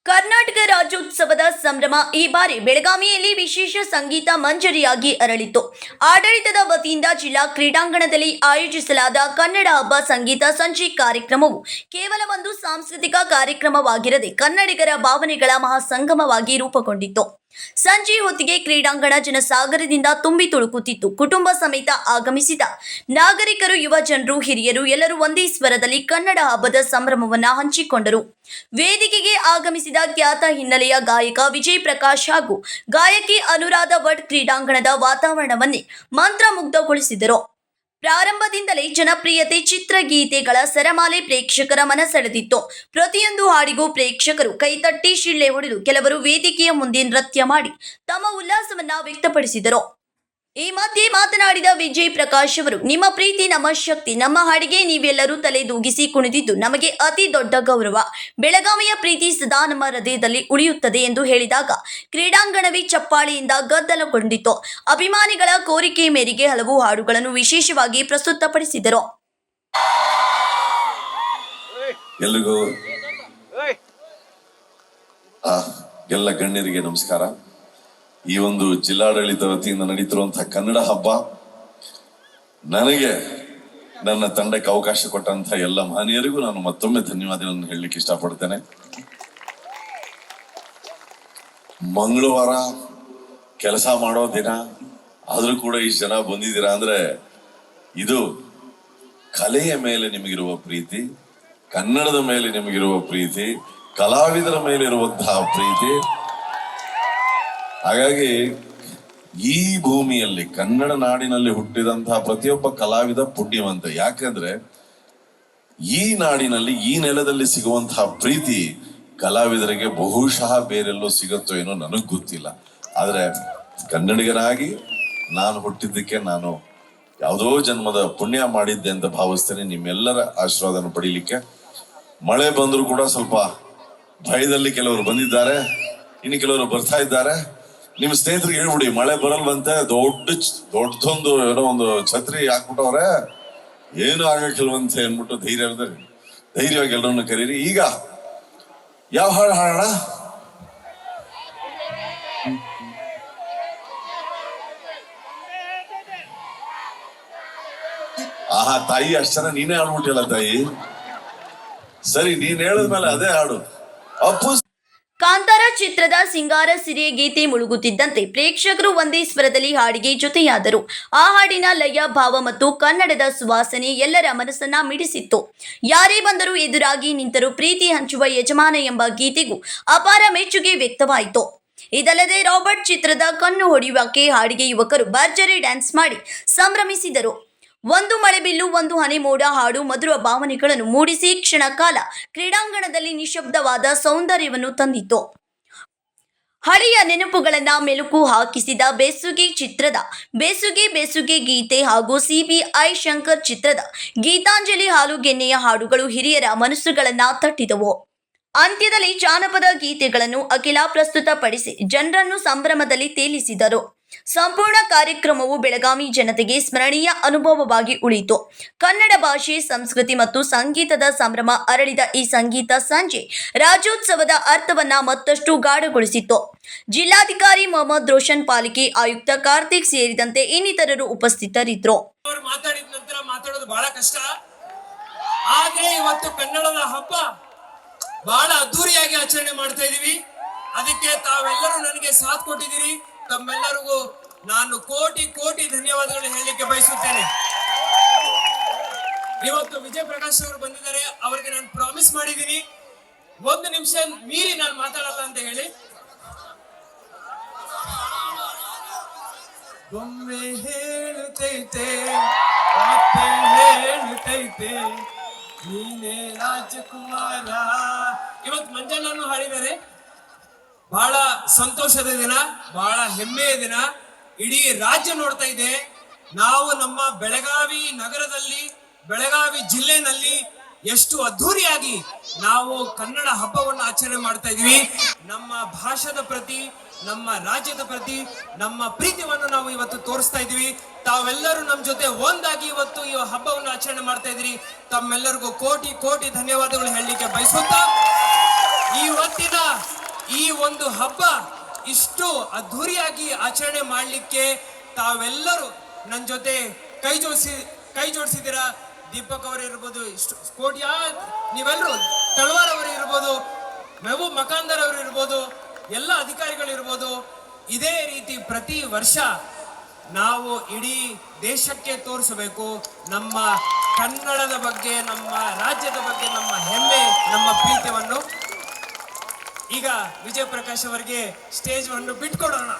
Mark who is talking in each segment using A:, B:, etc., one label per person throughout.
A: ಕರ್ನಾಟಕ ರಾಜ್ಯೋತ್ಸವದ ಸಂಭ್ರಮ ಈ ಬಾರಿ ಬೆಳಗಾವಿಯಲ್ಲಿ ವಿಶೇಷ ಸಂಗೀತ ಮಂಜರಿಯಾಗಿ ಅರಳಿತು. ಆಡಳಿತದ ವತಿಯಿಂದ ಜಿಲ್ಲಾ ಕ್ರೀಡಾಂಗಣದಲ್ಲಿ ಆಯೋಜಿಸಲಾದ ಕನ್ನಡ ಹಬ್ಬ ಸಂಗೀತ ಸಂಜೆ ಕಾರ್ಯಕ್ರಮವು ಕೇವಲ ಒಂದು ಸಾಂಸ್ಕೃತಿಕ ಕಾರ್ಯಕ್ರಮವಾಗಿರದೆ ಕನ್ನಡಿಗರ ಭಾವನೆಗಳ ಮಹಾಸಂಗಮವಾಗಿ ರೂಪುಗೊಂಡಿತ್ತು. ಸಂಜೆ ಹೊತ್ತಿಗೆ ಕ್ರೀಡಾಂಗಣ ಜನಸಾಗರದಿಂದ ತುಂಬಿ ತುಳುಕುತ್ತಿತ್ತು. ಕುಟುಂಬ ಸಮೇತ ಆಗಮಿಸಿದ ನಾಗರಿಕರು, ಯುವ ಜನರು, ಹಿರಿಯರು ಎಲ್ಲರೂ ಒಂದೇ ಸ್ವರದಲ್ಲಿ ಕನ್ನಡ ಹಬ್ಬದ ಸಂಭ್ರಮವನ್ನು ಹಂಚಿಕೊಂಡರು. ವೇದಿಕೆಗೆ ಆಗಮಿಸಿದ ಖ್ಯಾತ ಹಿನ್ನೆಲೆಯ ಗಾಯಕ ವಿಜಯ್ ಪ್ರಕಾಶ್ ಹಾಗೂ ಗಾಯಕಿ ಅನುರಾಧ ಭಟ್ ಕ್ರೀಡಾಂಗಣದ ವಾತಾವರಣವನ್ನೇ ಮಂತ್ರಮುಗ್ಧಗೊಳಿಸಿದರು. ಪ್ರಾರಂಭದಿಂದಲೇ ಜನಪ್ರಿಯತೆ ಚಿತ್ರಗೀತೆಗಳ ಸರಮಾಲೆ ಪ್ರೇಕ್ಷಕರ ಮನಸೆಳೆದಿತ್ತು. ಪ್ರತಿಯೊಂದು ಹಾಡಿಗೂ ಪ್ರೇಕ್ಷಕರು ಕೈತಟ್ಟಿ ಶಿಳ್ಳೆ ಹೊಡೆದು ಕೆಲವರು ವೇದಿಕೆಯ ಮುಂದೆ ನೃತ್ಯ ಮಾಡಿ ತಮ್ಮ ಉಲ್ಲಾಸವನ್ನ ವ್ಯಕ್ತಪಡಿಸಿದರು. ಈ ಮಧ್ಯೆ ಮಾತನಾಡಿದ ವಿಜಯ್ ಪ್ರಕಾಶ್ ಅವರು, ನಿಮ್ಮ ಪ್ರೀತಿ ನಮ್ಮ ಶಕ್ತಿ, ನಮ್ಮ ಹಾಡಿಗೆ ನೀವೆಲ್ಲರೂ ತಲೆ ದೂಗಿಸಿ ಕುಣಿದಿದ್ದು ನಮಗೆ ಅತಿ ದೊಡ್ಡ ಗೌರವ. ಬೆಳಗಾವಿಯ ಪ್ರೀತಿ ಸದಾ ನಮ್ಮ ಹೃದಯದಲ್ಲಿ ಉಳಿಯುತ್ತದೆ ಎಂದು ಹೇಳಿದಾಗ ಕ್ರೀಡಾಂಗಣವೇ ಚಪ್ಪಾಳೆಯಿಂದ ಗದ್ದಲಗೊಂಡಿತು. ಅಭಿಮಾನಿಗಳ ಕೋರಿಕೆ ಮೇರೆಗೆ ಹಲವು ಹಾಡುಗಳನ್ನು ವಿಶೇಷವಾಗಿ ಪ್ರಸ್ತುತಪಡಿಸಿದರು.
B: ಎಲ್ಲಿಗೂ ಎಲ್ಲ ಗಣ್ಯರಿಗೆ ನಮಸ್ಕಾರ. ಈ ಒಂದು ಜಿಲ್ಲಾಡಳಿತ ವತಿಯಿಂದ ನಡೀತಿರುವಂತಹ ಕನ್ನಡ ಹಬ್ಬ ನನಗೆ ನನ್ನ ತಂಡಕ್ಕೆ ಅವಕಾಶ ಕೊಟ್ಟಂತಹ ಎಲ್ಲ ಮಹನೀಯರಿಗೂ ನಾನು ಮತ್ತೊಮ್ಮೆ ಧನ್ಯವಾದಗಳನ್ನು ಹೇಳಲಿಕ್ಕೆ ಇಷ್ಟಪಡ್ತೇನೆ. ಮಂಗಳವಾರ ಕೆಲಸ ಮಾಡೋ ದಿನ ಆದ್ರೂ ಕೂಡ ಇಷ್ಟು ಜನ ಬಂದಿದ್ದೀರಾ ಅಂದ್ರೆ ಇದು ಕಲೆಯ ಮೇಲೆ ನಿಮಗಿರುವ ಪ್ರೀತಿ, ಕನ್ನಡದ ಮೇಲೆ ನಿಮಗಿರುವ ಪ್ರೀತಿ, ಕಲಾವಿದರ ಮೇಲೆ ಇರುವಂತಹ ಪ್ರೀತಿ. ಹಾಗಾಗಿ ಈ ಭೂಮಿಯಲ್ಲಿ ಕನ್ನಡ ನಾಡಿನಲ್ಲಿ ಹುಟ್ಟಿದಂತಹ ಪ್ರತಿಯೊಬ್ಬ ಕಲಾವಿದ ಪುಣ್ಯವಂತ. ಯಾಕಂದ್ರೆ ಈ ನಾಡಿನಲ್ಲಿ ಈ ನೆಲದಲ್ಲಿ ಸಿಗುವಂತಹ ಪ್ರೀತಿ ಕಲಾವಿದರಿಗೆ ಬಹುಶಃ ಬೇರೆಲ್ಲೋ ಸಿಗುತ್ತೋ ಏನೋ ನನಗ್ ಗೊತ್ತಿಲ್ಲ. ಆದ್ರೆ ಕನ್ನಡಿಗರಾಗಿ ನಾನು ಹುಟ್ಟಿದ್ದಕ್ಕೆ ನಾನು ಯಾವುದೋ ಜನ್ಮದ ಪುಣ್ಯ ಮಾಡಿದ್ದೆ ಅಂತ ಭಾವಿಸ್ತೇನೆ. ನಿಮ್ಮೆಲ್ಲರ ಆಶೀರ್ವಾದನ ಪಡೀಲಿಕ್ಕೆ ಮಳೆ ಬಂದ್ರು ಕೂಡ ಸ್ವಲ್ಪ ಭಯದಲ್ಲಿ ಕೆಲವರು ಬಂದಿದ್ದಾರೆ, ಇನ್ನು ಕೆಲವರು ಬರ್ತಾ ಇದ್ದಾರೆ. ನಿಮ್ ಸ್ನೇಹಿತರಿಗೆ ಹೇಳ್ಬಿಡಿ, ಮಳೆ ಬರಲ್ವಂತೆ, ದೊಡ್ಡದೊಂದು ಏನೋ ಒಂದು ಛತ್ರಿ ಹಾಕ್ಬಿಟ್ಟವ್ರೆ, ಏನು ಆಗಕ್ಕಿಲ್ವಂತೆ ಅನ್ಬಿಟ್ಟು ಧೈರ್ಯವಾಗಿ ಎಲ್ಲರನ್ನು ಕರೀರಿ. ಈಗ ಯಾವ ಹಾಡು ಹಾಡೋಣ? ಆಹಾ ತಾಯಿ, ಅಷ್ಟನ ನೀನೇ ಹಾಡ್ಬಿಟ್ಟಿಲ್ಲ ತಾಯಿ. ಸರಿ, ನೀನ್ ಹೇಳಿದ್ಮೇಲೆ ಅದೇ ಹಾಡು. ಅಪ್ಪು
A: ಕಾಂತಾರ ಚಿತ್ರದ ಸಿಂಗಾರ ಸಿರಿಯ ಗೀತೆ ಮುಳುಗುತ್ತಿದ್ದಂತೆ ಪ್ರೇಕ್ಷಕರು ಒಂದೇ ಸ್ವರದಲ್ಲಿ ಹಾಡಿಗೆ ಜೊತೆಯಾದರು. ಆ ಹಾಡಿನ ಲಯ, ಭಾವ ಮತ್ತು ಕನ್ನಡದ ಸುವಾಸನೆ ಎಲ್ಲರ ಮನಸ್ಸನ್ನ ಮಿಡಿಸಿತ್ತು. ಯಾರೇ ಬಂದರೂ ಎದುರಾಗಿ ನಿಂತರೂ ಪ್ರೀತಿ ಹಂಚುವ ಯಜಮಾನ ಎಂಬ ಗೀತೆಗೂ ಅಪಾರ ಮೆಚ್ಚುಗೆ ವ್ಯಕ್ತವಾಯಿತು. ಇದಲ್ಲದೆ ರಾಬರ್ಟ್ ಚಿತ್ರದ ಕಣ್ಣು ಹೊಡೆಯುವಕ್ಕೆ ಹಾಡಿಗೆ ಯುವಕರು ಭರ್ಜರಿ ಡ್ಯಾನ್ಸ್ ಮಾಡಿ ಸಂಭ್ರಮಿಸಿದರು. ಒಂದು ಮಳೆಬಿಲ್ಲು ಒಂದು ಹನಿ ಮೋಡ ಹಾಡು ಮಧುರ ಭಾವನೆಗಳನ್ನು ಮೂಡಿಸಿ ಕ್ಷಣ ಕಾಲ ಕ್ರೀಡಾಂಗಣದಲ್ಲಿ ನಿಶಬ್ದವಾದ ಸೌಂದರ್ಯವನ್ನು ತಂದಿತ್ತು. ಹಳೆಯ ನೆನಪುಗಳನ್ನ ಮೆಲುಕು ಹಾಕಿಸಿದ ಬೇಸುಗೆ ಚಿತ್ರದ ಬೇಸುಗೆ ಗೀತೆ ಹಾಗೂ CBI ಶಂಕರ್ ಚಿತ್ರದ ಗೀತಾಂಜಲಿ ಹಾಲುಗೆನ್ನೆಯ ಹಾಡುಗಳು ಹಿರಿಯರ ಮನಸ್ಸುಗಳನ್ನ ತಟ್ಟಿದವು. ಅಂತ್ಯದಲ್ಲಿ ಜಾನಪದ ಗೀತೆಗಳನ್ನು ಅಖಿಲ ಪ್ರಸ್ತುತಪಡಿಸಿ ಜನರನ್ನು ಸಂಭ್ರಮದಲ್ಲಿ ತೇಲಿಸಿದರು. ಸಂಪೂರ್ಣ ಕಾರ್ಯಕ್ರಮವು ಬೆಳಗಾವಿ ಜನತೆಗೆ ಸ್ಮರಣೀಯ ಅನುಭವವಾಗಿ ಉಳಿಯಿತು. ಕನ್ನಡ ಭಾಷೆ, ಸಂಸ್ಕೃತಿ ಮತ್ತು ಸಂಗೀತದ ಸಂಭ್ರಮ ಅರಳಿದ ಈ ಸಂಗೀತ ಸಂಜೆ ರಾಜ್ಯೋತ್ಸವದ ಅರ್ಥವನ್ನ ಮತ್ತಷ್ಟು ಗಾಢಗೊಳಿಸಿತ್ತು. ಜಿಲ್ಲಾಧಿಕಾರಿ ಮೊಹಮ್ಮದ್ ರೋಷನ್, ಪಾಲಿಕೆ ಆಯುಕ್ತ ಕಾರ್ತಿಕ್ ಸೇರಿದಂತೆ ಇನ್ನಿತರರು ಉಪಸ್ಥಿತರಿದ್ದರು.
C: ಮಾತಾಡಿದ ನಂತರ ಮಾತಾಡೋದು ಬಹಳ ಕಷ್ಟ. ಆದ್ರೆ ಇವತ್ತು ಕನ್ನಡದ ಹಬ್ಬ ಬಹಳ ಅದ್ದೂರಿಯಾಗಿ ಆಚರಣೆ ಮಾಡ್ತಾ ಇದೀವಿ. ಅದಕ್ಕೆ ತಾವೆಲ್ಲರೂ ನನಗೆ ಸಾಥ್ ಕೊಟ್ಟಿದ್ದೀರಿ. ತಮ್ಮೆಲ್ಲರಿಗೂ ನಾನು ಕೋಟಿ ಕೋಟಿ ಧನ್ಯವಾದಗಳು ಹೇಳಲಿಕ್ಕೆ ಬಯಸುತ್ತೇನೆ. ಇವತ್ತು ವಿಜಯ್ ಪ್ರಕಾಶ್ ಅವರು ಬಂದಿದ್ದಾರೆ. ಅವರಿಗೆ ನಾನು ಪ್ರಾಮಿಸ್ ಮಾಡಿದ್ದೀನಿ, ಒಂದು ನಿಮಿಷ ಮೀರಿ ನಾನು ಮಾತಾಡಲ್ಲ ಅಂತ ಹೇಳಿ. ಒಮ್ಮೆ ಹೇಳುತ್ತೈತೆ ಮತ್ತೆ ಹೇಳುತ್ತೈತೆ ನೀನೇ ರಾಜಕುಮಾರ. ಇವತ್ತು ಮಂಜಣ್ಣನು ಹಾಡಿದ್ದಾರೆ. ಬಹಳ ಸಂತೋಷದ ದಿನ, ಬಹಳ ಹೆಮ್ಮೆಯ ದಿನ. ಇಡೀ ರಾಜ್ಯ ನೋಡ್ತಾ ಇದೆ. ನಾವು ನಮ್ಮ ಬೆಳಗಾವಿ ನಗರದಲ್ಲಿ, ಬೆಳಗಾವಿ ಜಿಲ್ಲೆನಲ್ಲಿ ಎಷ್ಟು ಅದ್ಧೂರಿಯಾಗಿ ನಾವು ಕನ್ನಡ ಹಬ್ಬವನ್ನು ಆಚರಣೆ ಮಾಡ್ತಾ ಇದೀವಿ. ನಮ್ಮ ಭಾಷೆದ ಪ್ರತಿ, ನಮ್ಮ ರಾಜ್ಯದ ಪ್ರತಿ ನಮ್ಮ ಪ್ರೀತಿಯನ್ನು ನಾವು ಇವತ್ತು ತೋರಿಸ್ತಾ ಇದೀವಿ. ತಾವೆಲ್ಲರೂ ನಮ್ಮ ಜೊತೆ ಒಂದಾಗಿ ಇವತ್ತು ಈ ಹಬ್ಬವನ್ನು ಆಚರಣೆ ಮಾಡ್ತಾ ಇದ್ದೀರಿ. ತಮ್ಮೆಲ್ಲರಿಗೂ ಕೋಟಿ ಕೋಟಿ ಧನ್ಯವಾದಗಳು ಹೇಳಲಿಕ್ಕೆ ಬಯಸುತ್ತಾ ಇವತ್ತಿನ ಈ ಒಂದು ಹಬ್ಬ ಇಷ್ಟು ಅದ್ಧೂರಿಯಾಗಿ ಆಚರಣೆ ಮಾಡಲಿಕ್ಕೆ ತಾವೆಲ್ಲರೂ ನನ್ನ ಜೊತೆ ಕೈ ಜೋಡಿಸಿದ್ದೀರಾ. ದೀಪಕ್ ಅವರು ಇರ್ಬೋದು, ಇಷ್ಟು ಕೋಟ್ಯಾ ನೀವೆಲ್ಲರೂ, ತಳವಾರ್ ಅವರು ಇರ್ಬೋದು, ಮೆಹಬೂಬ್ ಮಕಾಂದರ್ ಅವರು ಇರ್ಬೋದು, ಎಲ್ಲ ಅಧಿಕಾರಿಗಳು ಇರ್ಬೋದು. ಇದೇ ರೀತಿ ಪ್ರತಿ ವರ್ಷ ನಾವು ಇಡೀ ದೇಶಕ್ಕೆ ತೋರಿಸಬೇಕು ನಮ್ಮ ಕನ್ನಡದ ಬಗ್ಗೆ, ನಮ್ಮ ರಾಜ್ಯದ ಬಗ್ಗೆ, ನಮ್ಮ ಹೆಮ್ಮೆ, ನಮ್ಮ ಪ್ರೀತಿಯನ್ನು. ಈಗ ವಿಜಯ್ ಪ್ರಕಾಶ್ ಅವರಿಗೆ ಸ್ಟೇಜ್ ಅನ್ನು ಬಿಟ್ಕೊಡೋಣ.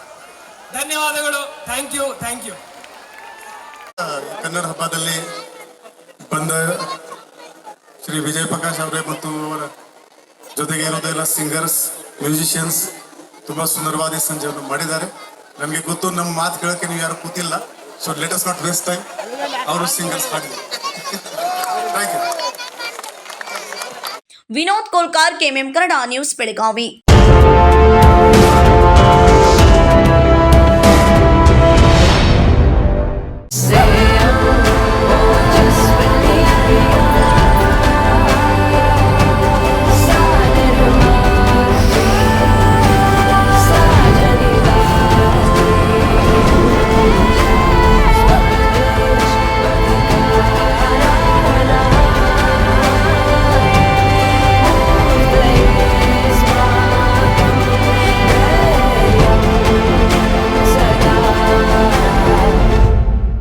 C: ಧನ್ಯವಾದಗಳು. Thank you.
D: ಕನ್ನಡ ಹಬ್ಬದಲ್ಲಿ ಬಂದ ಶ್ರೀ ವಿಜಯ್ ಪ್ರಕಾಶ್ ಅವರೇ ಮತ್ತು ಅವರ ಜೊತೆಗೆ ಇರೋದೆಲ್ಲ ಸಿಂಗರ್ಸ್, ಮ್ಯೂಸಿಷಿಯನ್ಸ್ ತುಂಬಾ ಸುಂದರವಾದ ಸಂಜೆಯನ್ನು ಮಾಡಿದ್ದಾರೆ. ನಮಗೆ ಗೊತ್ತು, ನಮ್ಮ ಮಾತು ಕೇಳೋಕೆ ನೀವು ಯಾರು ಕೂತಿಲ್ಲ. So let us not waste time. ಅವರು ಸಿಂಗರ್ಸ್ ಹಾಡಿದ್ದಾರೆ. Thank you.
A: Vinod Kolkar, KMM Kannada news, Belagavi.